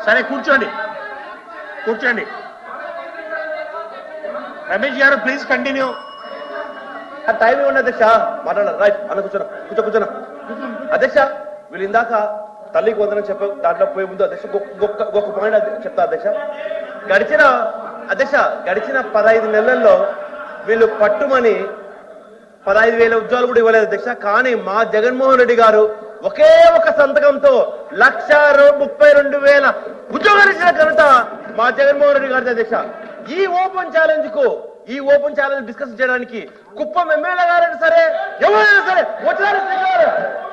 సరే కూర్చోండి కూర్చోండి. రమేష్ గారు ప్లీజ్ కంటిన్యూ. టైం ఇవ్వండి అధ్యక్ష, మాట్లాడాలి. రైట్ అన్న కూర్చోనా, కూర్చోనా. అధ్యక్ష వీళ్ళు ఇందాక తల్లికి వందనం చెప్ప దాంట్లో పోయే ముందు అధ్యక్ష ఒక పాయింట్ చెప్తా అధ్యక్ష. గడిచిన 15 నెలల్లో వీళ్ళు పట్టుమని 15,000 ఉద్యోగాలు కూడా ఇవ్వలేదు అధ్యక్ష. కానీ మా జగన్మోహన్ రెడ్డి గారు ఒకే ఒక సంతకంతో 1,32,000 ఉద్యోగాలు ఇచ్చిన ఘనత మా జగన్మోహన్ రెడ్డి గారి అధ్యక్ష. ఈ ఓపెన్ ఛాలెంజ్ డిస్కస్ చేయడానికి కుప్పం ఎమ్మెల్యే గారైనా సరే ఎవరైనా సరే వచ్చారు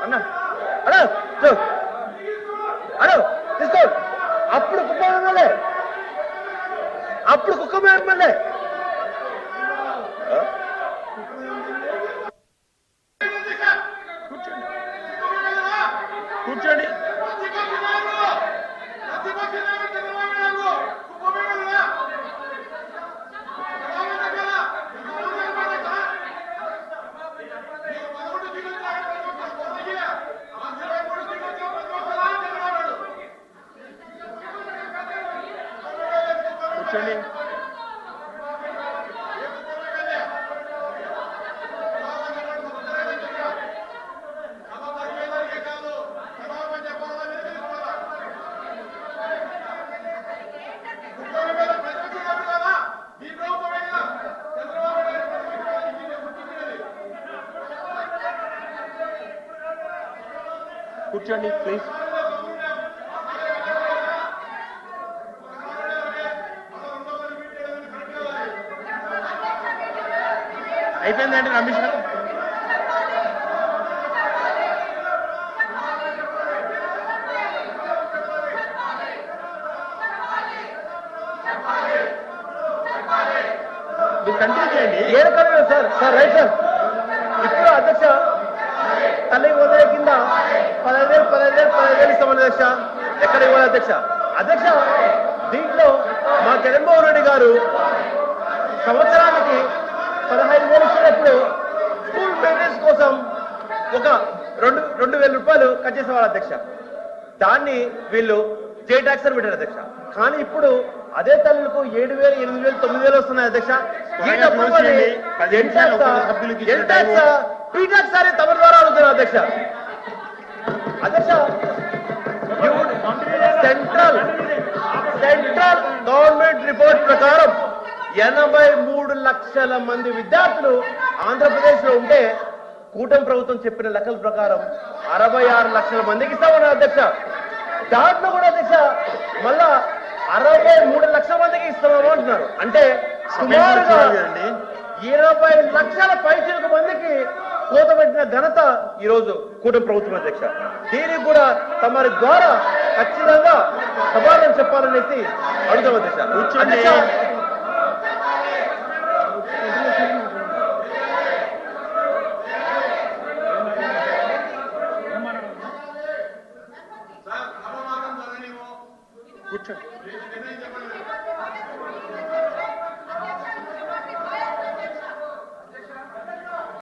అన్న అడో తీసుకో. అప్పుడు కుప్పం ఎమ్మెల్యే కూర్చోండి. కూర్చోండి. కూర్చోండి ప్లీజ్. అయిపోయిందండి రమేష్ గారు. మీరు కంటిన్యూ చేయండి. ఏడు కలవలేదు సార్ రైట్ సార్. ఇప్పుడు అధ్యక్ష తల్లికి వందల కింద 15,000 ఇస్తామని అధ్యక్ష. ఎక్కడ ఇవ్వాలి అధ్యక్ష దీంట్లో మా జగన్మోహన్ రెడ్డి గారు సంవత్సరానికి 15,000 ఇచ్చినప్పుడు స్కూల్ మెయింటెనెన్స్ కోసం ఒక 2,000 రూపాయలు కట్ చేసేవాళ్ళు అధ్యక్ష. దాన్ని వీళ్ళు జే ట్యాక్స్ అని పెట్టారు అధ్యక్ష. కానీ ఇప్పుడు అదే తల్లులకు 7,000, 8,000, 9,000 వస్తున్నాయి అధ్యక్ష. ఈ డబ్బు పీటాక్స్ అని తమ ద్వారా అడుగుతున్నారు అధ్యక్ష. సెంట్రల్ గవర్నమెంట్ రిపోర్ట్ ప్రకారం 83 లక్షల మంది విద్యార్థులు ఆంధ్రప్రదేశ్ లో ఉంటే కూటమి ప్రభుత్వం చెప్పిన లెక్కల ప్రకారం 66 లక్షల మందికి ఇస్తామన్నారు అధ్యక్ష. దాంట్లో కూడా అధ్యక్ష మళ్ళా 63 లక్షల మందికి ఇస్తామని అంటున్నారు. అంటే సుమారుగా 20 లక్షల పైచిలకు మందికి కోత పెట్టిన ఘనత ఈ రోజు కూటమి ప్రభుత్వం అధ్యక్ష. దీనికి కూడా తమరి ద్వారా ఖచ్చితంగా సమాధానం చెప్పాలనేసి అడుగుతాం అధ్యక్ష. కూర్చోండి.